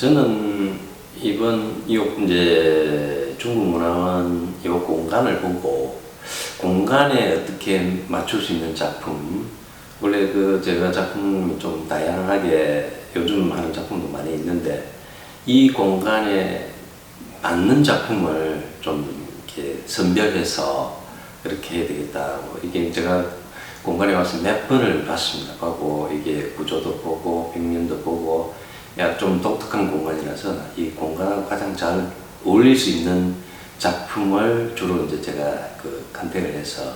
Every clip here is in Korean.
저는 이번 이제 중국문화원 이 공간을 보고 공간에 어떻게 맞출 수 있는 작품, 원래 제가 작품이 좀 다양하게 요즘 하는 작품도 많이 있는데 이 공간에 맞는 작품을 좀 이렇게 선별해서 그렇게 해야 되겠다고, 이게 제가 공간에 와서 몇 번을 봤습니다. 하고 이게 구조도 보고 벽면도 보고 좀 독특한 공간이라서 이 공간하고 가장 잘 어울릴 수 있는 작품을 주로 이제 제가 컨택을 해서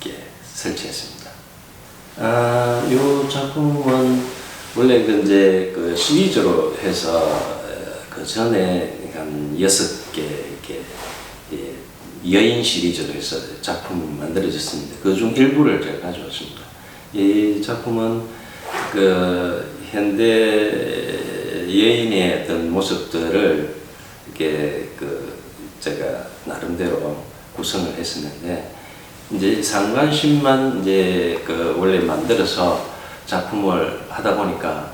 이렇게 설치했습니다. 이 작품은 원래 이제 시리즈로 해서 그 전에 한 6개 이렇게 여인 시리즈로 해서 작품이 만들어졌습니다. 그 중 일부를 제가 가져왔습니다. 이 작품은 현대 여인의 어떤 모습들을 이렇게 제가 나름대로 구성을 했었는데, 이제 상반신만 이제 원래 만들어서 작품을 하다 보니까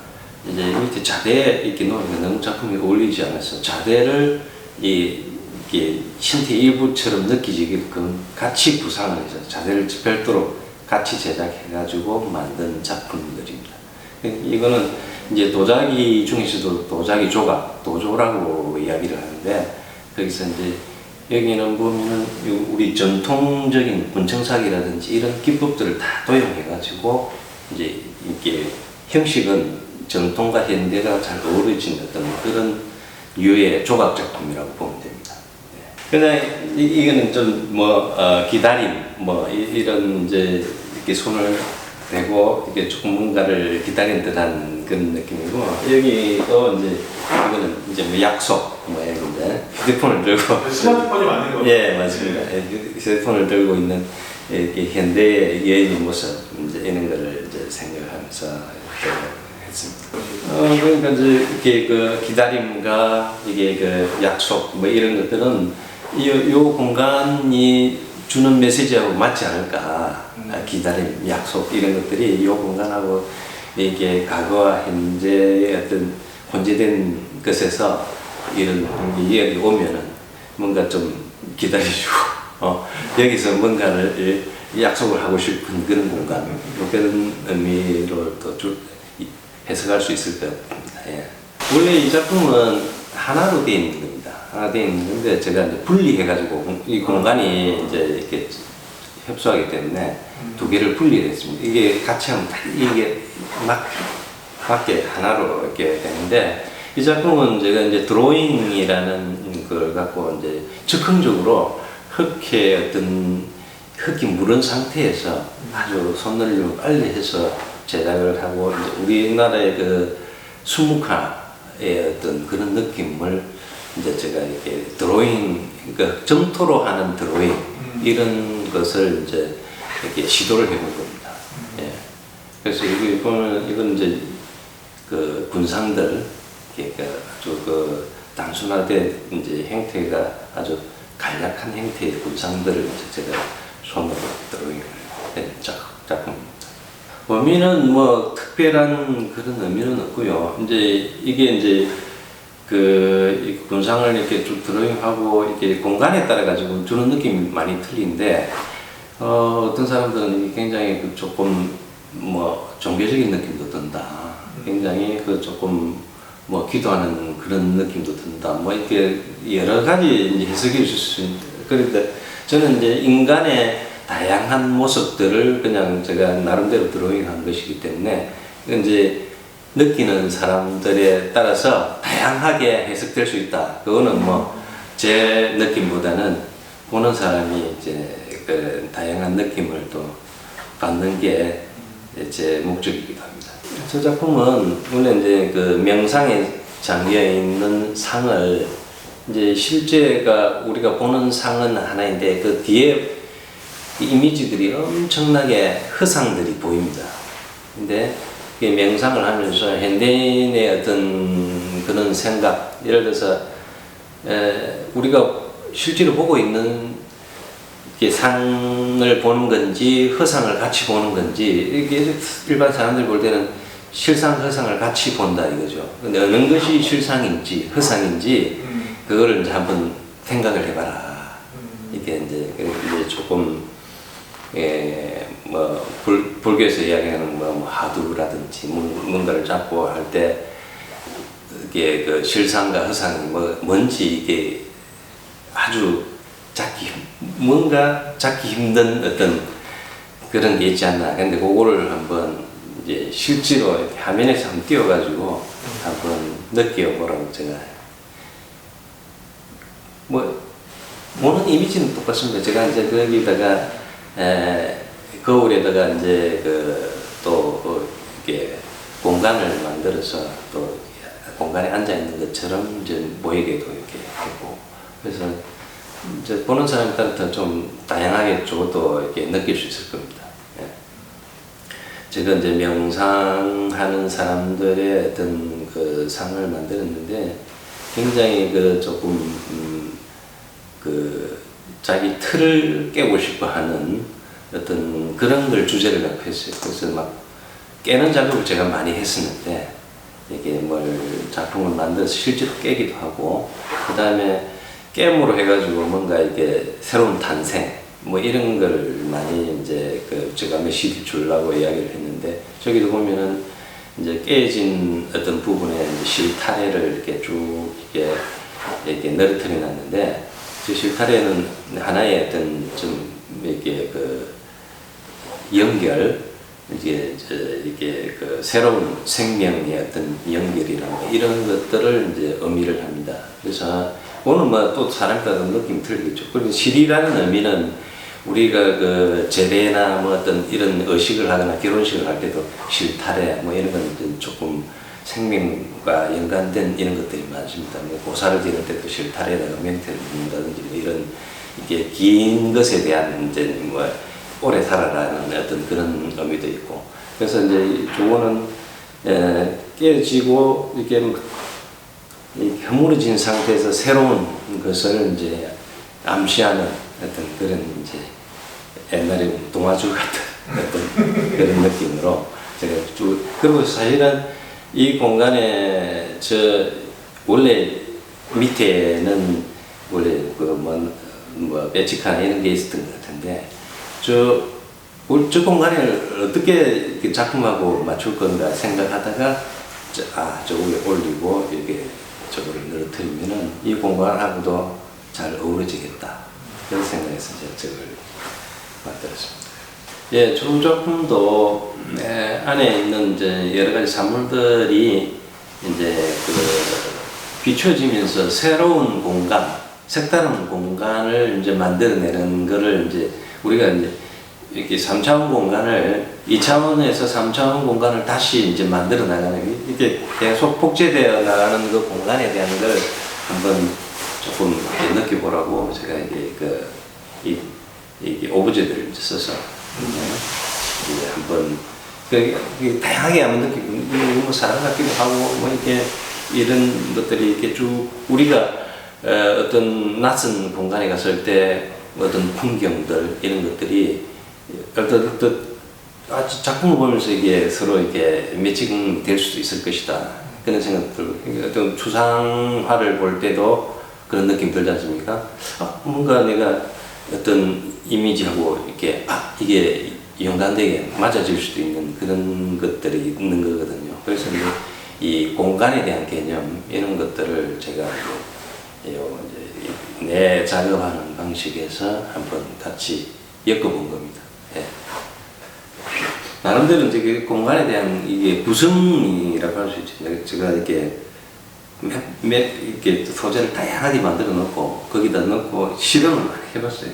이제 밑에 자대 이렇게 놓으니까 너무 작품이 어울리지 않아서 자대를 이게 신체 일부처럼 느끼게끔 같이 구상을 해서 자대를 별도로 같이 제작해가지고 만든 작품들입니다. 이거는 이제 도자기 중에서도 도자기 조각, 도조라고 이야기를 하는데, 거기서 이제 여기는 보면은 우리 전통적인 군청사기라든지 이런 기법들을 다 도용해가지고 이제 이렇게 형식은 전통과 현대가 잘 어우러진 어떤 그런 유의 조각 작품이라고 보면 됩니다. 그냥 이거는 좀 기다림 이런 이제 이렇게 손을 대고 이렇게 조금 뭔가를 기다린 듯한 그런 느낌이고, 여기도 이제 이거는 이제 약속 모양인데 휴대폰을 들고 스마트폰이 맞는 거죠? 예, 맞습니다. 휴대폰을 들고 있는 이렇게 현대의 여인의 모습 이제 이런 거를 이제 생각하면서 했습니다. 그러니까 이제 이렇게 기다림과 이게 약속 이런 것들은 이 공간이 주는 메시지하고 맞지 않을까. 기다림, 약속 이런 것들이 이 공간하고 이게 과거와 현재의 어떤 혼재된 것에서 이런 이야기 오면은 뭔가 좀 기다려주고 여기서 뭔가를 약속을 하고 싶은 그런 공간, 그런 의미로 또 해석할 수 있을 것 같습니다. 예. 원래 이 작품은 하나로 되어 있는 겁니다. 하나 되어 있는 건데 제가 이제 분리해가지고 이 공간이 이제 이렇게 협소하기 때문에 두 개를 분리했습니다. 이게 같이 하면 이게 맞게 하나로 이렇게 되는데, 이 작품은 제가 이제 드로잉이라는 걸 갖고 이제 즉흥적으로 흙이 무른 상태에서 아주 손놀림을 빨리 해서 제작을 하고, 이제 우리나라의 수묵화의 어떤 그런 느낌을 이제 제가 이렇게 드로잉, 그러니까 점토로 하는 드로잉 이런 것을 이제 이렇게 시도를 해본 겁니다. 예. 그래서 여기 보면 이건 이제 군상들 아주 단순화된 이제 형태가 아주 간략한 형태의 군상들을 이제 제가 손으로 드로잉을 한 작품입니다. 의미는 특별한 그런 의미는 없고요. 이제 이게 이제 이 군상을 이렇게 쭉 드로잉하고 이렇게 공간에 따라 가지고 주는 느낌이 많이 틀린데, 어떤 사람들은 굉장히 조금 종교적인 느낌도 든다. 굉장히 조금 기도하는 그런 느낌도 든다. 이렇게 여러 가지 이제 해석이 있을 수 있는데, 그런데 저는 이제 인간의 다양한 모습들을 그냥 제가 나름대로 드로잉한 것이기 때문에 이제 느끼는 사람들에 따라서 다양하게 해석될 수 있다. 그거는 제 느낌보다는 보는 사람이 이제 다양한 느낌을 또 받는 게 제 목적이기도 합니다. 저 작품은 원래 이제 명상에 잠겨 있는 상을 이제 실제가 우리가 보는 상은 하나인데 그 뒤에 이미지들이 엄청나게 허상들이 보입니다. 근데 명상을 하면서 현대인의 어떤 그런 생각, 예를 들어서 우리가 실제로 보고 있는 상을 보는 건지 허상을 같이 보는 건지, 이게 일반 사람들 볼 때는 실상 허상을 같이 본다 이거죠. 근데 어느 것이 실상인지 허상인지 그거를 이제 한번 생각을 해봐라. 이게 이제 조금 뭐 불교에서 이야기하는 뭐 하두라든지 뭔가를 잡고 할 때 이게 그 실상과 허상이 뭔지 이게 아주 뭔가 찾기 힘든 어떤 그런 게 있지 않나. 근데 그거를 한번 이제 실제로 이렇게 화면에서 한번 띄워가지고 한번 느껴보라고 제가 보는 이미지는 똑같습니다. 제가 이제 거기다가 거울에다가 이제 또 이렇게 공간을 만들어서 또 공간에 앉아 있는 것처럼 이제 보이게도 이렇게 하고 그래서 이제 보는 사람에 따라 좀 다양하게 저것도 이렇게 느낄 수 있을 겁니다. 예. 제가 이제 명상하는 사람들의 어떤 그 상을 만들었는데 굉장히 조금 자기 틀을 깨고 싶어 하는 어떤 그런 걸 주제를 갖고 했어요. 그래서 막 깨는 작업을 제가 많이 했었는데 이게 작품을 만들어서 실제로 깨기도 하고 그 다음에 게임으로 해가지고 뭔가 이게 새로운 탄생 이런 걸 많이 이제 제가 메시지 주려고 이야기를 했는데 저기도 보면은 이제 깨진 어떤 부분에 이제 실타래를 이렇게 쭉 이렇게 늘어뜨려 놨는데 그 실타래는 하나의 어떤 좀 이렇게 연결 이게 새로운 생명의 어떤 연결이나 이런 것들을 이제 의미를 합니다. 그래서 오늘 또 사람에 따라 느낌이 틀리겠죠. 그리고 실이라는 의미는 우리가 제대나 어떤 이런 의식을 하거나 결혼식을 할 때도 실타래 이런 건 조금 생명과 연관된 이런 것들이 많습니다. 고사를 지낼 때도 실타래에다가 멘트를 묻는다든지 이런 이게 긴 것에 대한 이제 오래 살아라는 어떤 그런 의미도 있고 그래서 이제 저거는 깨지고 이게 허물어진 상태에서 새로운 것을 이제 암시하는 어떤 그런 이제 옛날에 동화줄 같은 어떤 그런 느낌으로 제가 쭉 그리고 사실은 이 공간에 원래 밑에는 원래 배치칸 이런 게 있었던 것 같은데 저 공간을 어떻게 작품하고 맞출 건가 생각하다가 저 위에 올리고 이렇게 저거를 늘어뜨리면은 이 공간하고도 잘 어우러지겠다 그런 생각에서 저걸 만들었습니다. 예, 저 작품도 안에 있는 이제 여러 가지 산물들이 이제 비춰지면서 새로운 공간, 색다른 공간을 이제 만들어내는 거를 이제 우리가 이제 이렇게 3차원 공간을 2차원에서 3차원 공간을 다시 이제 만들어 나가는 이게 계속 복제되어 나가는 그 공간에 대한 걸 한번 조금 느껴보라고 제가 이게 오브제들을 써서 이제 한번 다양하게 한번 느끼고 사랑 같기도 하고 이렇게 이런 것들이 이렇게 쭉 우리가 어떤 낯선 공간에 갔을 때 어떤 풍경들 이런 것들이 어떤 작품을 보면서 이게 서로 이렇게 매칭 될 수도 있을 것이다 그런 생각들 어떤 추상화를 볼 때도 그런 느낌 들지 않습니까? 뭔가 내가 어떤 이미지하고 이렇게 이게 연관되게 맞아질 수도 있는 그런 것들이 있는 거거든요. 그래서 이 공간에 대한 개념 이런 것들을 제가 이제 내 작업하는 방식에서 한번 같이 엮어본 겁니다. 예. 나름대로 이제 그 공간에 대한 이게 구성이라고 할 수 있죠. 제가 이렇게 이렇게 소재를 다양하게 만들어 놓고 거기다 넣고 실험을 많이 해봤어요.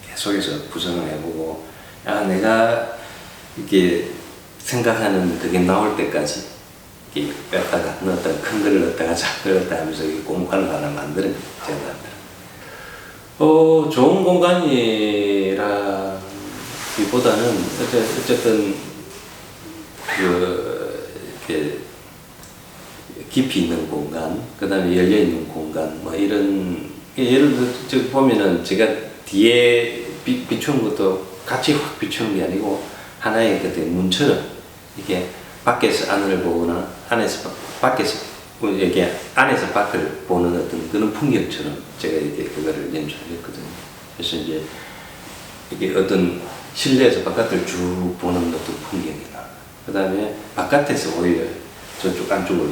계속해서 구성을 해보고 내가 이렇게 생각하는 그게 나올 때까지 이렇게 뺐다가 넣었다가 큰 걸 넣었다가 작은 걸 넣었다가 하면서 이 공간을 하나 만드는 제가 좋은 공간이라기보다는 어쨌든 이렇게 깊이 있는 공간, 그 다음에 열려 있는 공간, 이런 예를 들어 보면은 제가 뒤에 비추는 것도 같이 확 비추는 게 아니고 하나의 문처럼 이게 밖에서 안을 보거나 안에서 밖에서 이게 안에서 밖을 보는 어떤 그런 풍경처럼 제가 이제 그거를 연출했거든요. 그래서 이제 이게 어떤 실내에서 바깥을 쭉 보는 어떤 풍경이나 그 다음에 바깥에서 오히려 저쪽 안쪽으로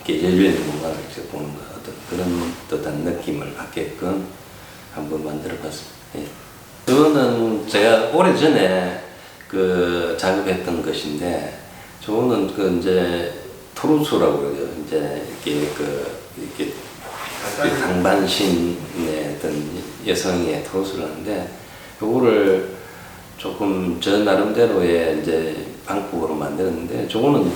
이렇게 열려 있는 공간을 이렇게 보는 것 어떤 그런 듯한 느낌을 받게끔 한번 만들어 봤습니다. 예. 저는 제가 오래전에 그 작업했던 것인데 저는 그 이제 토루스라고 그러죠. 이제 이렇게 당반신의 어떤 여성의 토루스를 하는데 요거를 조금 저 나름대로의 이제 방법으로 만들었는데 저거는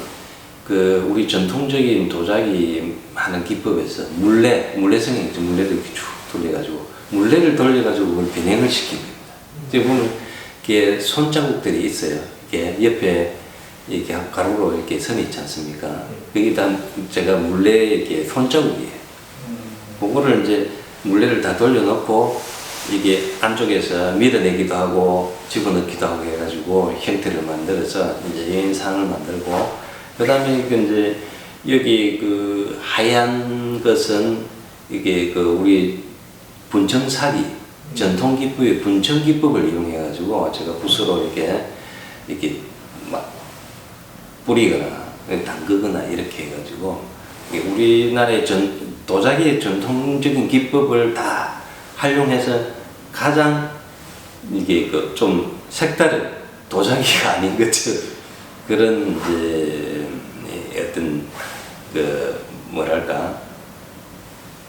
그 우리 전통적인 도자기 하는 기법에서 물레성이 있죠. 물레를 이렇게 쭉 돌려가지고 물레를 돌려가지고 그걸 변형을 시킨 겁니다. 지금 보면 이게 손자국들이 있어요. 이게 옆에 이렇게 가로로 이렇게 선이 있지 않습니까? 여기다 제가 물레에 이렇게 손자국이에요. 그거를 이제 물레를 다 돌려놓고 이게 안쪽에서 밀어내기도 하고 집어넣기도 하고 해가지고 형태를 만들어서 이제 여인상을 만들고 그 다음에 이제 여기 그 하얀 것은 이게 그 우리 분청사기 전통 기법의 분청 기법을 이용해가지고 제가 붓으로 이렇게 막 뿌리거나 담그거나 이렇게 해가지고 우리나라의 도자기의 전통적인 기법을 다 활용해서 가장 이게 그 좀 색다른 도자기가 아닌 것처럼 그런 이제 어떤 그 뭐랄까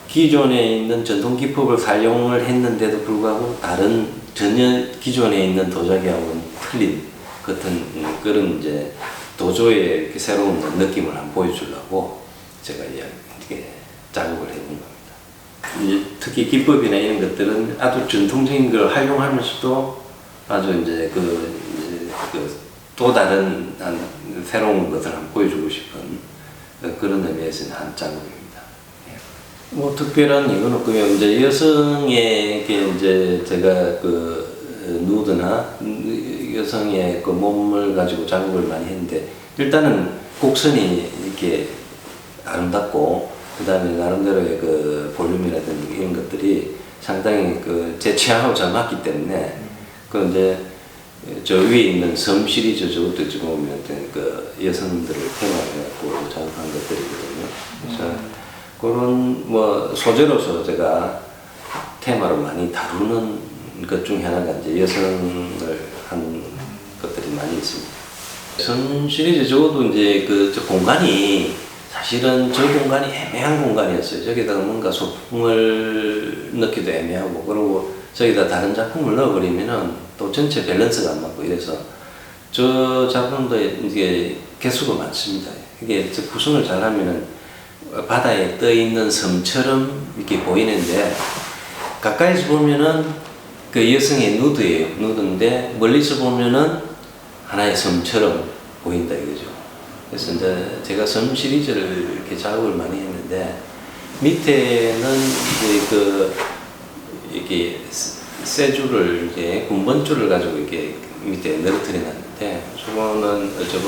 기존에 있는 전통 기법을 사용을 했는데도 불구하고 다른 전혀 기존에 있는 도자기하고는 틀린 같은 그런 이제 도조의 새로운 느낌을 한번 보여주려고 제가 이렇게 작업을 해본 겁니다. 이제 특히 기법이나 이런 것들은 아주 전통적인 걸 활용하면서도 아주 이제 또 다른 새로운 것을 한번 보여주고 싶은 그런 의미에서는 한 작업입니다. 뭐 특별한 이유는 없고요. 이제 여성에게 이제 제가 그 누드나 여성의 그 몸을 가지고 작업을 많이 했는데 일단은 곡선이 이렇게 아름답고 그 다음에 나름대로의 그 볼륨이라든지 이런 것들이 상당히 그 제 취향하고 잘 맞기 때문에 그 이제 저 위에 있는 섬 시리즈 저것도 지금 보면 그 여성들을 테마로 해갖고 작업한 것들이거든요. 그래서 그런 뭐 소재로서 제가 테마로 많이 다루는 것 중에 하나가 이제 여성을 한 것들이 많이 있습니다. 섬 시리즈 저것도 이제 저 공간이 사실은 저 공간이 애매한 공간이었어요. 저기다가 뭔가 소품을 넣기도 애매하고 그리고 저기다 다른 작품을 넣어버리면은 또 전체 밸런스가 안 맞고 이래서 저 작품도 이게 개수가 많습니다. 이게 구성을 잘하면은 바다에 떠 있는 섬처럼 이렇게 보이는데 가까이서 보면은 그 여성의 누드예요. 누드인데 멀리서 보면은 하나의 섬처럼 보인다 이거죠. 그래서 이제 제가 섬 시리즈를 이렇게 작업을 많이 했는데 밑에는 이제 이렇게 쇠줄을 이제 군번줄을 가지고 이렇게 밑에 늘어뜨려 놨는데 저거는 이제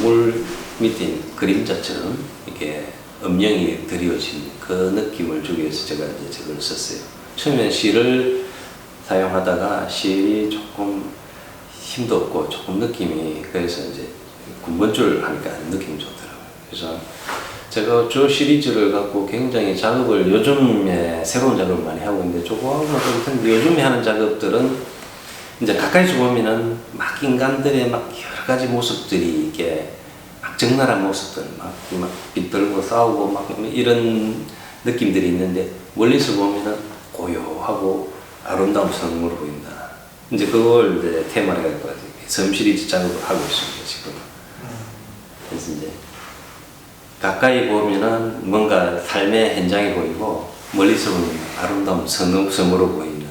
물 밑에 그림자처럼 이렇게 음영이 드리워진 그 느낌을 주기 위해서 제가 이제 저걸 썼어요. 처음엔 실을 사용하다가 실이 조금 힘도 없고 조금 느낌이 그래서 이제 군번줄 하니까 느낌이 좋더라고요. 그래서 제가 저 시리즈를 갖고 굉장히 작업을 요즘에 새로운 작업을 많이 하고 있는데 저거하고 좀 요즘에 하는 작업들은 이제 가까이서 보면은 막 인간들의 막 여러 가지 모습들이 이게 막 적나라한 모습들 막 빗들고 싸우고 막 이런 느낌들이 있는데 멀리서 보면은 고요하고 아름다운 섬으로 보인다. 이제 그걸 이제 테마로 해가지고 섬 시리즈 작업을 하고 있습니다 지금. 그래서 이제 가까이 보면은 뭔가 삶의 현장이 보이고 멀리서 보면 아름다운 섬으로 보이는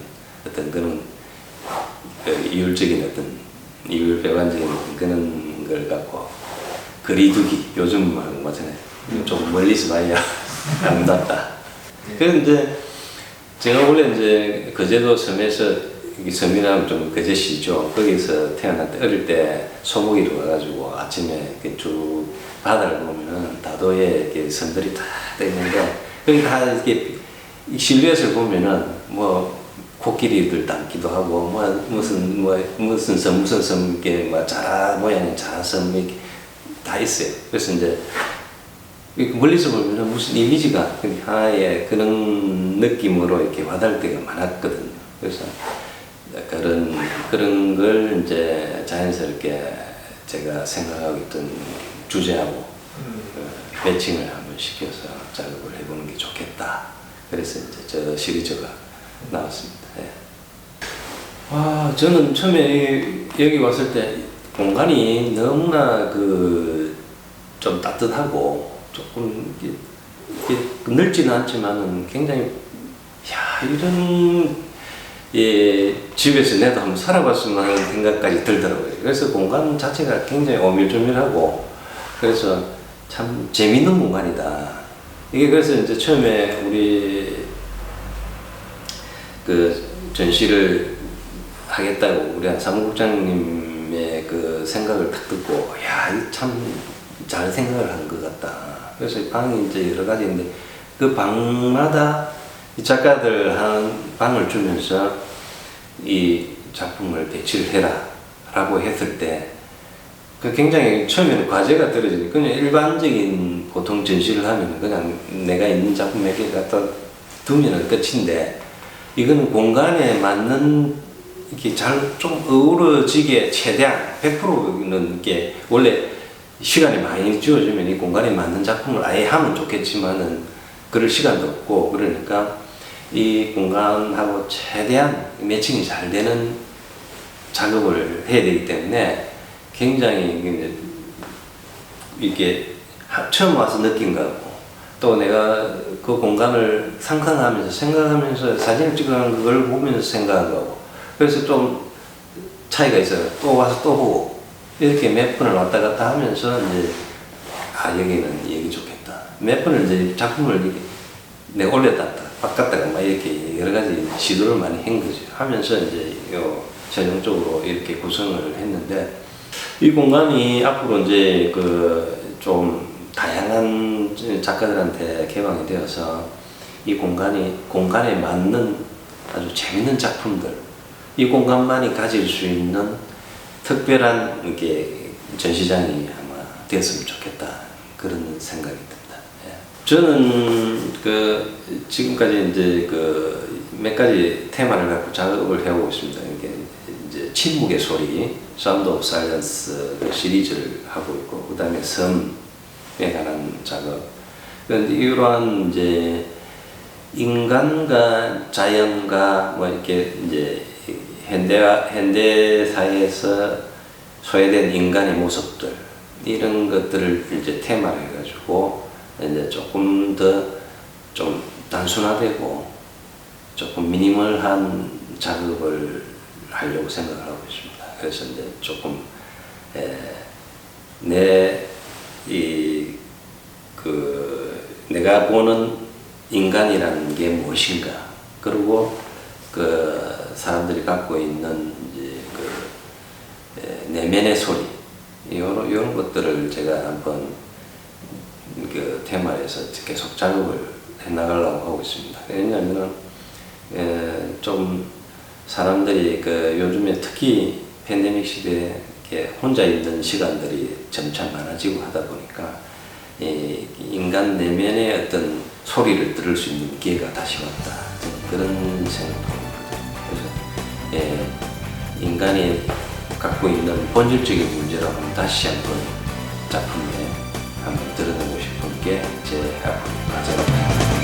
어떤 그런 이율적인 어떤 이율배반적인 그런 걸 갖고 거리두기 요즘 말하는 거잖아요. 좀 멀리서 봐야 아름답다. 그래서 이제 제가 원래 이제 거제도 섬에서 여기 섬이라면 좀 거제시죠. 거기서 태어났는데 어릴 때 소목이로 와가지고 아침에 이렇게 쭉 바다를 보면은 다도에 이렇게 섬들이 다 있는데 거기 다 이렇게 실루엣을 보면은 뭐 코끼리들 담기도 하고 뭐 무슨 섬 이렇게 뭐 자라 모양의 자라섬 이렇게 다 있어요. 그래서 이제 멀리서 보면 무슨 이미지가 하나의 그런 느낌으로 이렇게 와닿을 때가 많았거든요. 그래서 그런 걸 이제 자연스럽게 제가 생각하고 있던 주제하고 매칭을 한번 시켜서 작업을 해보는 게 좋겠다. 그래서 이제 저 시리즈가 나왔습니다. 예. 저는 처음에 여기 왔을 때 공간이 너무나 좀 따뜻하고 조금 이렇게 넓지는 않지만은 굉장히 이런 집에서 내도 한번 살아봤으면 하는 생각까지 들더라고요. 그래서 공간 자체가 굉장히 오밀조밀하고 그래서 참 재밌는 공간이다. 이게 그래서 이제 처음에 우리 전시를 하겠다고 우리 사무국장님의 생각을 딱 듣고 참 잘 생각을 한 것 같다. 그래서 방이 이제 여러 가지인데 그 방마다 이 작가들 한 방을 주면서 이 작품을 배치를 해라 라고 했을 때 굉장히 처음에는 과제가 떨어지니까 그냥 일반적인 보통 전시를 하면 그냥 내가 있는 작품 몇 개 갖다 두면 끝인데 이거는 공간에 맞는 이렇게 잘 좀 어우러지게 최대한 100%는 이게 원래 시간이 많이 주어지면 이 공간에 맞는 작품을 아예 하면 좋겠지만은 그럴 시간도 없고 그러니까 이 공간하고 최대한 매칭이 잘 되는 작업을 해야 되기 때문에 굉장히 이게 처음 와서 느낀 거고 또 내가 그 공간을 상상하면서 생각하면서 사진을 찍어간 그걸 보면서 생각한 거고 그래서 좀 차이가 있어요. 또 와서 또 보고 이렇게 몇 번을 왔다 갔다 하면서 이제 여기는 여기 좋겠다. 몇 번을 이제 작품을 이렇게 내가 올렸다 바꿨다가 막 이렇게 여러 가지 시도를 많이 한 거죠. 하면서 이제 최종적으로 이렇게 구성을 했는데 이 공간이 앞으로 이제 좀 다양한 작가들한테 개방이 되어서 이 공간에 맞는 아주 재밌는 작품들 이 공간만이 가질 수 있는 특별한 이렇게 전시장이 아마 되었으면 좋겠다 그런 생각이 듭니다. 예. 저는 지금까지 이제 몇 가지 테마를 갖고 작업을 해오고 있습니다. 이게 이제 침묵의 소리, Sound of Silence 시리즈를 하고 있고, 그 다음에 섬에 관한 작업. 그런데 이러한 이제 인간과 자연과 뭐 이렇게 이제 현대 사회에서 소외된 인간의 모습들 이런 것들을 이제 테마로 해가지고 이제 조금 더 좀 단순화되고 조금 미니멀한 작업을 하려고 생각을 하고 있습니다. 그래서 이제 조금 내가 보는 인간이라는 게 무엇인가 그리고 사람들이 갖고 있는 이제 내면의 소리 이런 것들을 제가 한번 테마에서 계속 작업을 해나가려고 하고 있습니다. 왜냐하면 좀 사람들이 요즘에 특히 팬데믹 시대에 이렇게 혼자 있는 시간들이 점차 많아지고 하다 보니까 인간 내면의 어떤 소리를 들을 수 있는 기회가 다시 왔다 그런 생각도 합니다. 그래서 인간이 갖고 있는 본질적인 문제라고 다시 한번 작품에 한번 드러내고 싶은 게 제 앞으로 과제입니다.